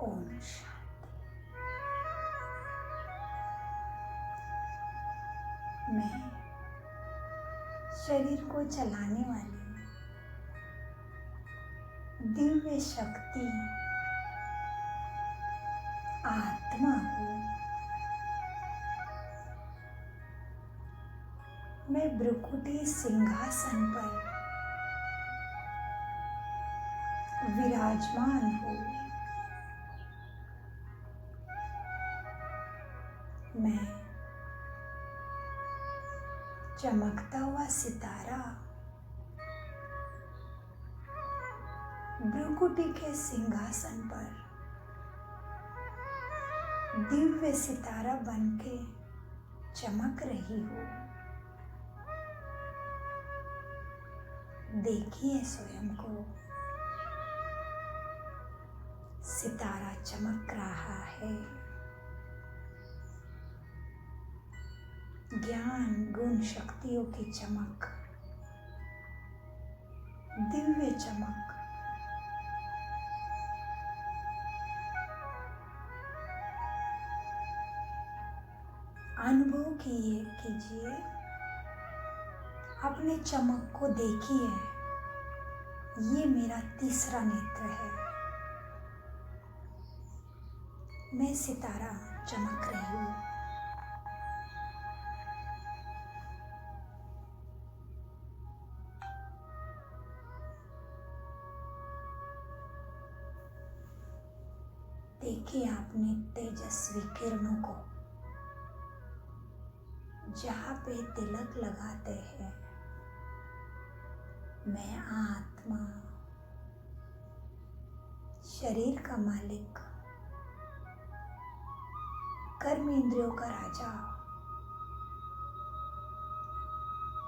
ओम शांति। मैं शरीर को चलाने वाली दिव्य शक्ति आत्मा हूँ। मैं भ्रुकुटी सिंहासन पर विराजमान हूँ। मैं चमकता हुआ सितारा भ्रुकुटी के सिंहासन पर दिव्य सितारा बनके चमक रही हूँ। देखिए स्वयं को, सितारा चमक रहा है। ज्ञान गुण शक्तियों की चमक, दिव्य चमक। अनुभव कीजिए, अपने चमक को देखिए। ये मेरा तीसरा नेत्र है। मैं सितारा चमक रही हूँ। देखिए अपने तेजस्वी किरणों को, जहाँ पे तिलक लगाते हैं। मैं आत्मा, शरीर का मालिक, कर्म इंद्रियों का राजा,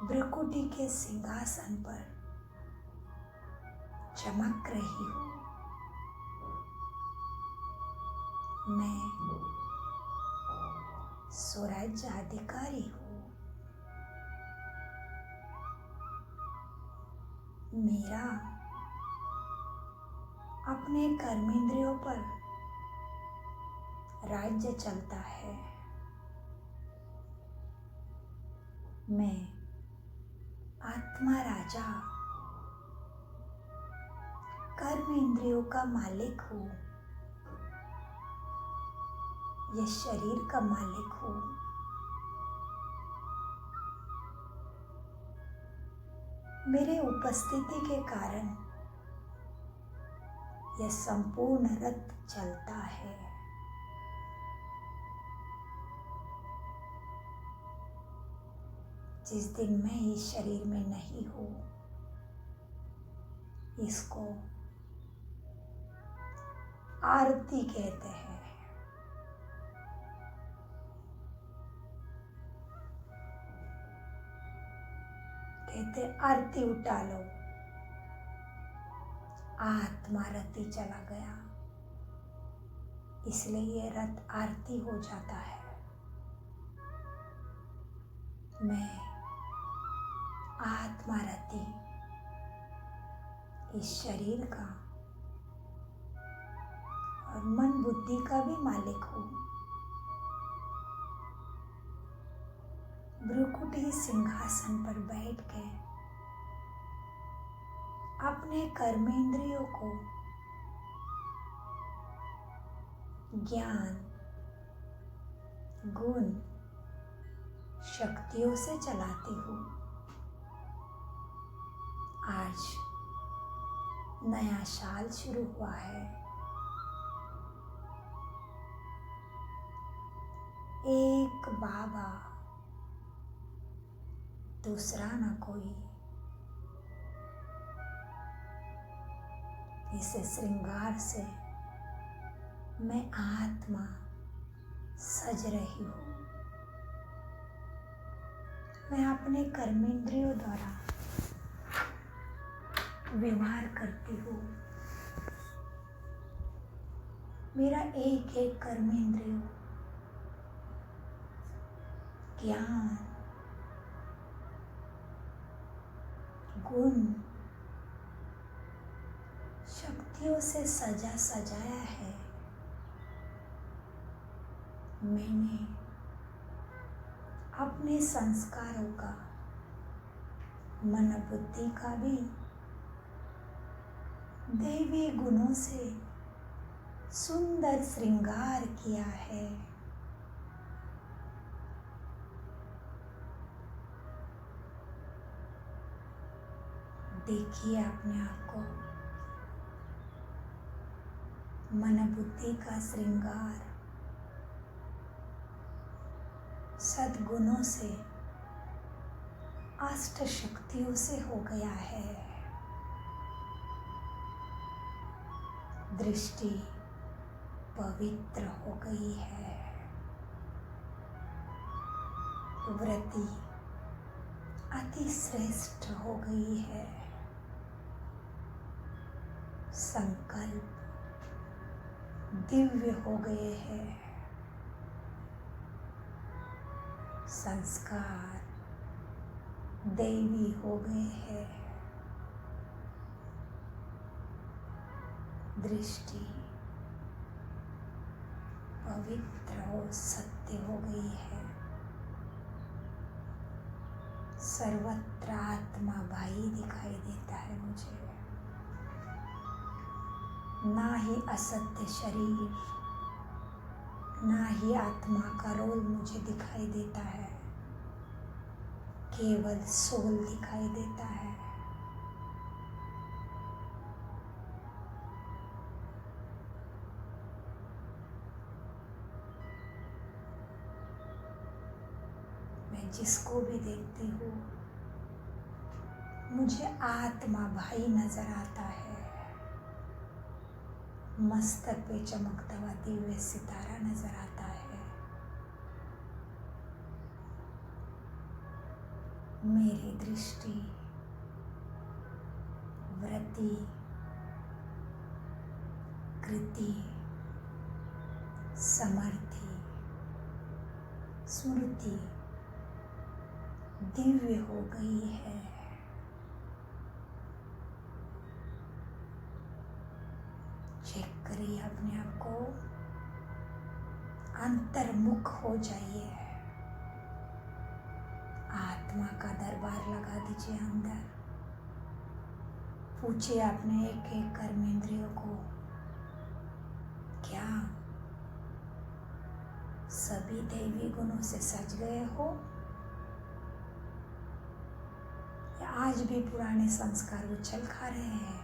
भ्रुकुटी के सिंहासन पर चमक रही हूँ। मैं स्वराज्य अधिकारी हूँ। मेरा अपने कर्मेंद्रियों पर राज्य चलता है। मैं आत्मा राजा, कर्म इंद्रियों का मालिक हूँ। यह शरीर का मालिक हूँ। मेरे उपस्थिति के कारण यह संपूर्ण रथ चलता है। जिस दिन मैं इस शरीर में नहीं हूँ, इसको आरती कहते हैं। कहते आरती उठा लो। आत्मा रथी चला गया, इसलिए ये रथ आरती हो जाता है। मैं आत्मा रथी इस शरीर का और मन बुद्धि का भी मालिक हूँ। भ्रुकुटी सिंहासन पर बैठ के अपने कर्मेंद्रियों को ज्ञान गुण शक्तियों से चलाती हूँ। आज नया साल शुरू हुआ है। एक बाबा, दूसरा न कोई। इस श्रृंगार से मैं आत्मा सज रही हूँ। मैं अपने कर्मेंद्रियों द्वारा व्यवहार करती हूँ। मेरा एक एक कर्मेंद्रिय ज्ञान गुण शक्तियों से सजाया है। मैंने अपने संस्कारों का, मन बुद्धि का भी दैवी गुणों से सुंदर श्रृंगार किया है। देखिए अपने आप को, मन बुद्धि का श्रृंगार सद्गुणों से, अष्ट शक्तियों से हो गया है। दृष्टि पवित्र हो गई है, वृत्ति अति श्रेष्ठ हो गई है, संकल्प दिव्य हो गए हैं, संस्कार दैवी हो गए हैं, दृष्टि पवित्र और सत्य हो गई है। सर्वत्र आत्मा भाई दिखाई देता है मुझे, ना ही असत्य शरीर, ना ही आत्मा का रोल मुझे दिखाई देता है, केवल सोल दिखाई देता है। मैं जिसको भी देखती हूँ मुझे आत्मा भाई नजर आता है। मस्तक पे चमकता हुआ दिव्य सितारा नजर आता है। मेरी दृष्टि, वृत्ति, कृति, समर्थि, स्मृति दिव्य हो गई है। चेक करिए अपने आप को, अंतर्मुख हो जाइए, आत्मा का दरबार लगा दीजिए अंदर। पूछिए अपने एक एक कर्मेंद्रियों को, क्या सभी दैवी गुणों से सज गए हो या आज भी पुराने संस्कार उछल खा रहे हैं?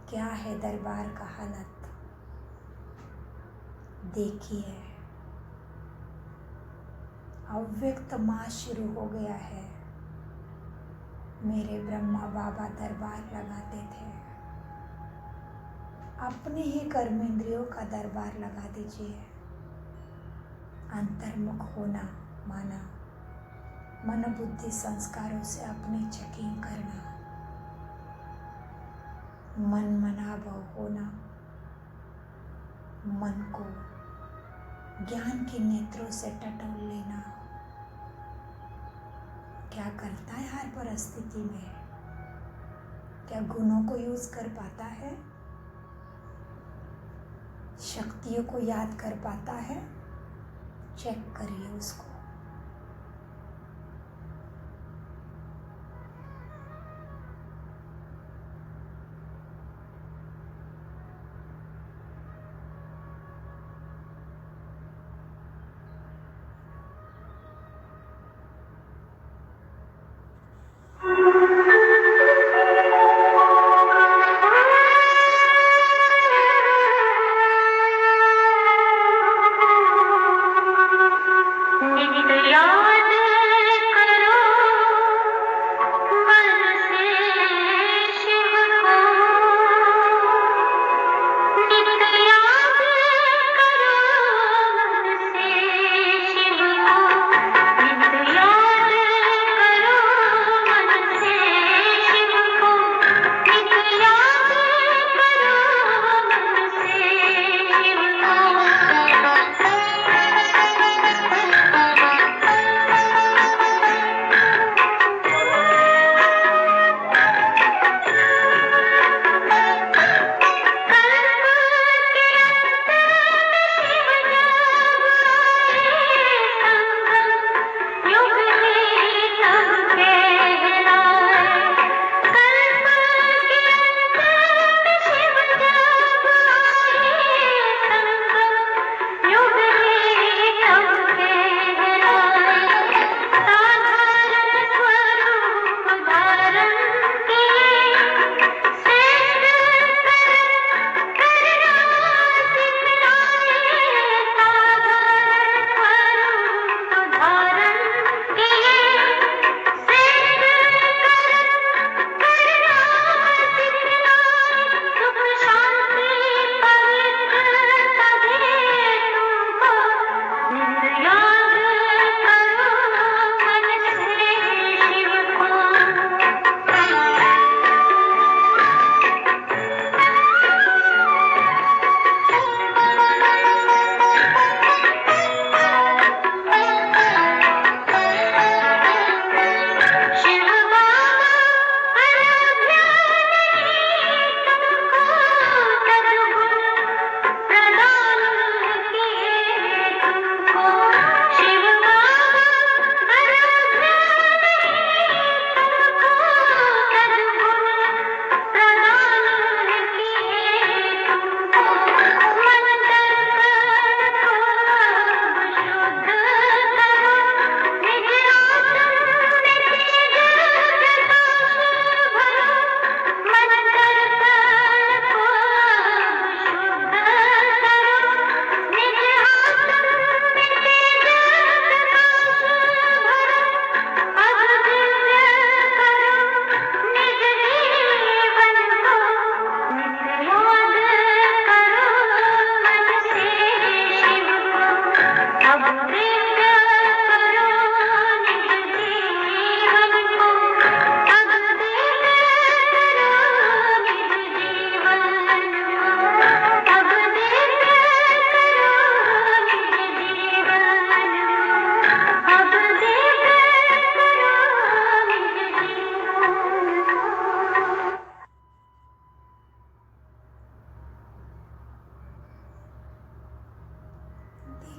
क्या है दरबार का हालत? देखिए, अव्यक्त मास शुरू हो गया है। मेरे ब्रह्मा बाबा दरबार लगाते थे, अपने ही कर्मेंद्रियों का दरबार लगा दीजिए। अंतर्मुख होना माना मन बुद्धि संस्कारों से अपनी चेकिंग करना, मन मनाभव होना, मन को ज्ञान के नेत्रों से टटोल लेना। क्या करता है हर परिस्थिति में? क्या गुणों को यूज कर पाता है? शक्तियों को याद कर पाता है? चेक करिए उसको।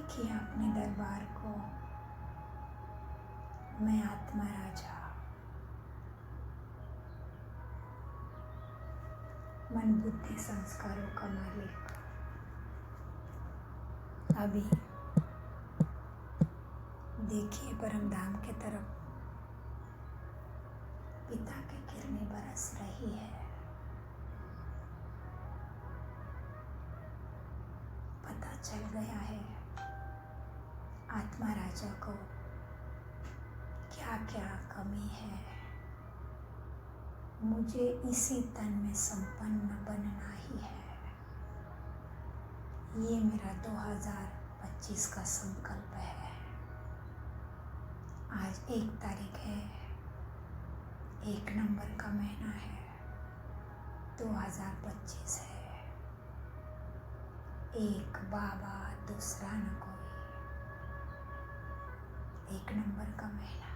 देखिए अपने दरबार को। मैं आत्मा राजा, मन बुद्धि संस्कारों का मालिक, अभी देखिए परम धाम के तरफ पिता की किरणें बरस रही है। पता चल गया है आत्मा राजा को क्या क्या कमी है। मुझे इसी तन में संपन्न बनना ही है। ये मेरा 2025 का संकल्प है। आज 1 तारीख है, 1 नंबर का महीना है, 2025 है। एक बाबा दूसरा न कोई, 1 नंबर का महीना,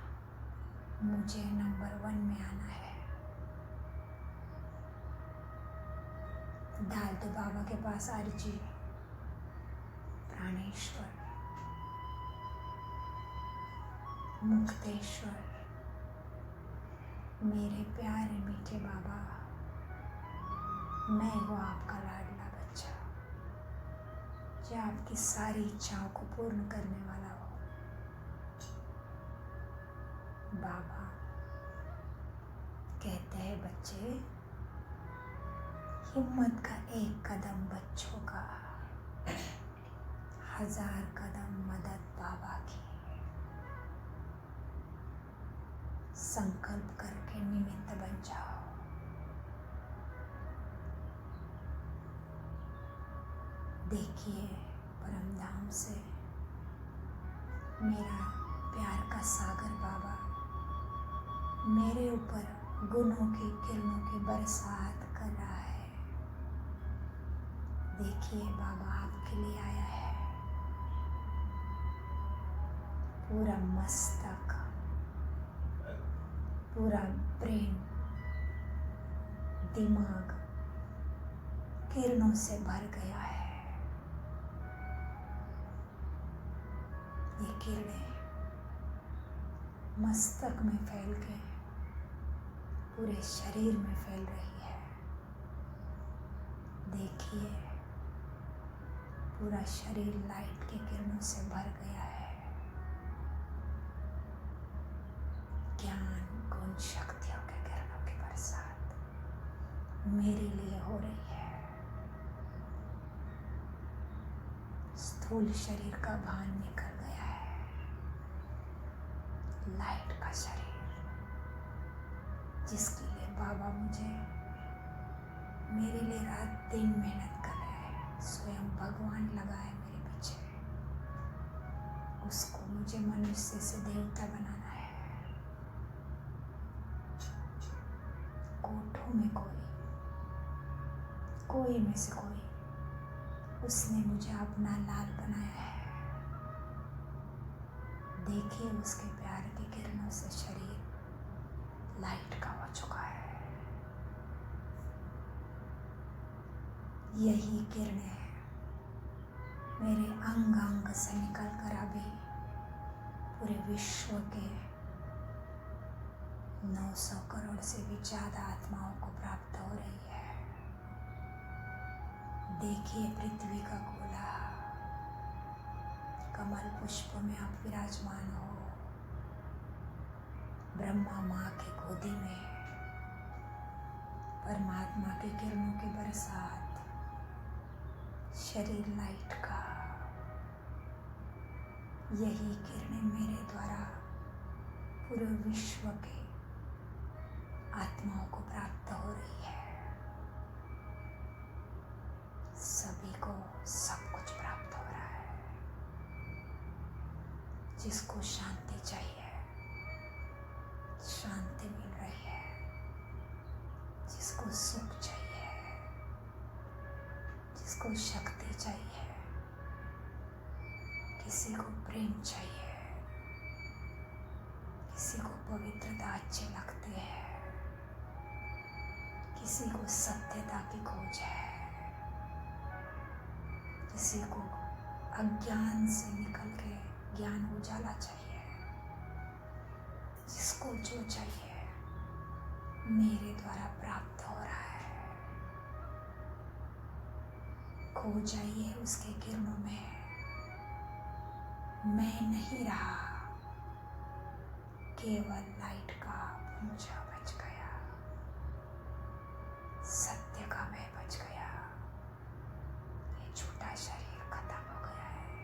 मुझे नंबर 1 में आना है। डाल दो बाबा के पास अर्जी। प्राणेश्वर, मुक्तेश्वर, मेरे प्यारे मीठे बाबा, मैं हूँ आपका लाडला बच्चा जो आपकी सारी इच्छाओं को पूर्ण करने वाला हो। बाबा कहते हैं बच्चे, हिम्मत का 1 कदम बच्चों का, 1000 कदम मदद बाबा की। संकल्प करके निमित्त बन जाओ। देखिए परम धाम से मेरा प्यार का सागर बाबा मेरे ऊपर गुणों की किरणों की बरसात कर रहा है। देखिए बाबा आपके लिए आया है। पूरा मस्तक, पूरा ब्रेन, दिमाग किरणों से भर गया है। ये किरणें मस्तक में फैल के पूरे शरीर में फैल रही है। देखिए पूरा शरीर लाइट की किरणों से भर गया है। ज्ञान गुण शक्तियों के किरणों की बरसात मेरे लिए हो रही है। स्थूल शरीर का भान निकल गया है। लाइट का शरीर जिसके लिए बाबा मुझे मेरे लिए रात दिन मेहनत कर रहे हैं, स्वयं भगवान लगा है मेरे पीछे, उसको मुझे मनुष्य से देवता बनाना है। कोठों में कोई में से कोई उसने मुझे अपना लाल बनाया है। देखिए उसके प्यार की किरणों से शरीर लाइट का हो चुका है। यही किरणें मेरे अंग अंग से निकल कर अभी पूरे विश्व के 900 करोड़ से भी ज़्यादा आत्माओं को प्राप्त हो रही है। देखिए पृथ्वी का गोला, कमल पुष्प में आप विराजमान हो। ब्रह्मा माँ की गोदी में परमात्मा की किरणों की बरसात, शरीर लाइट का। यही किरणें मेरे द्वारा पूरे विश्व के आत्माओं को प्राप्त हो रही है। सभी को सब कुछ प्राप्त हो रहा है। जिसको शांति चाहिए शांति मिल रही है, जिसको सुख चाहिए, जिसको शक्ति चाहिए, किसी को प्रेम चाहिए, किसी को पवित्रता अच्छी लगती है, किसी को सत्यता की खोज है, किसी को अज्ञान से निकल के ज्ञान उजाला चाहिए। जिसको जो चाहिए मेरे द्वारा प्राप्त हो रहा है। खो जाइए उसके किरणों में। मैं नहीं रहा, केवल लाइट का मुझे बच गया। सत्य का मैं बच गया। ये झूठा शरीर खत्म हो गया है।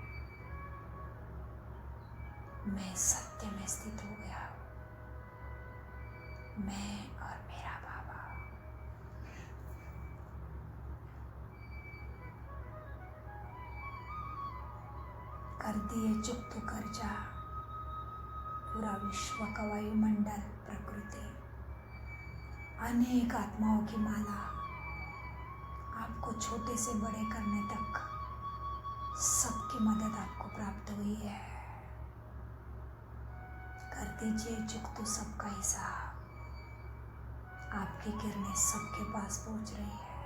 मैं सत्य में स्थित हो गया। मैं और मेरा बाबा। कर दिए चुप तो कर जा। पूरा विश्व का वायुमंडल, प्रकृति, अनेक आत्माओं की माला आपको छोटे से बड़े करने तक सबकी मदद आपको प्राप्त हुई है। कर दीजिए चुप तो सबका हिसाब। आपकी किरणें सबके पास पहुंच रही है।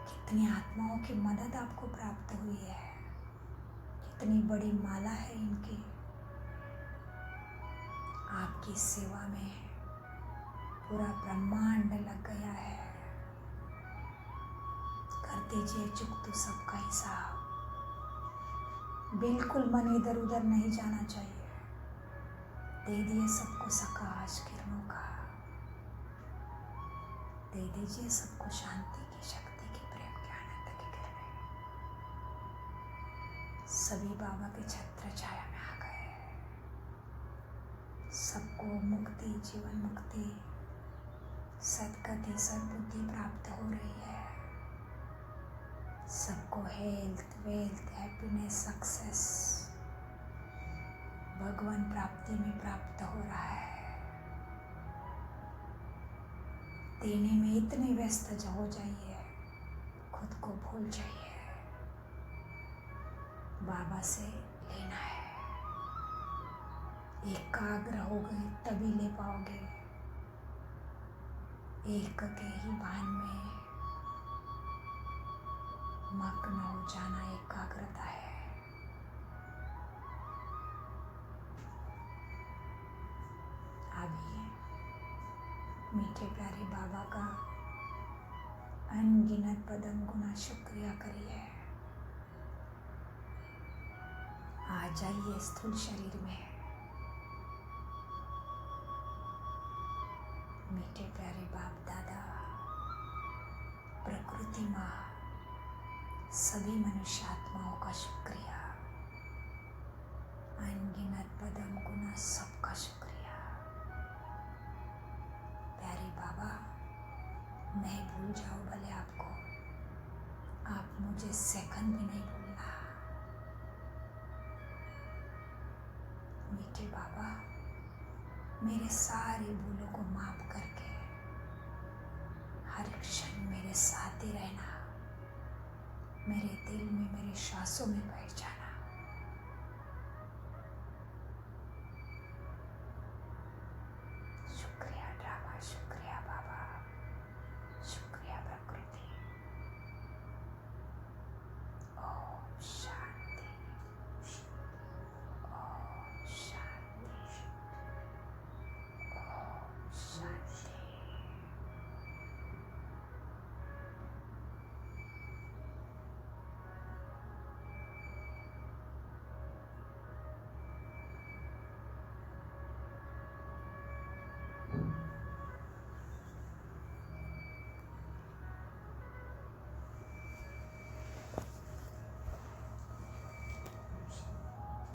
कितनी आत्माओं की मदद आपको प्राप्त हुई है। कितनी बड़ी माला है इनकी। आपकी सेवा में पूरा ब्रह्मांड लग गया है। कर दीजिए चुप तो सबका हिसाब। बिल्कुल मन इधर उधर नहीं जाना चाहिए। दे दिए सबको सकाश किरणों का। दे दीजिए सबको शांति की, शक्ति की, प्रेम की, आनंद की किरणें। सभी बाबा के छत्र छाया में आ गए। सबको मुक्ति, जीवन मुक्ति, सद्गति, सद्बुद्धि प्राप्त हो रही है। सबको हेल्थ, वेल्थ, हैप्पीनेस, सक्सेस, भगवान प्राप्ति में प्राप्त हो रहा है। देने में इतने व्यस्त हो जाइए, खुद को भूल जाइए। बाबा से लेना है। एकाग्र हो गए तभी ले पाओगे। एक के ही भान में मग्न हो जाना एकाग्रता है। अभी मीठे प्यारे बाबा का अनगिनत पदम गुना शुक्रिया करिए। आ जाइए स्थूल शरीर में। मीठे प्यारे बाप दादा, प्रकृति माँ, सभी मनुष्य आत्माओं का शुक्रिया। अनगिनत पदम गुना सबका शुक्रिया। प्यारे बाबा, मैं भूल जाऊँ भले आपको, आप मुझे सेकंड भी नहीं भूलना। मीठे बाबा, मेरे सारे भूलों को माफ करके हर क्षण मेरे साथ ही रहना। मेरे दिल में, मेरे श्वासों में बैठ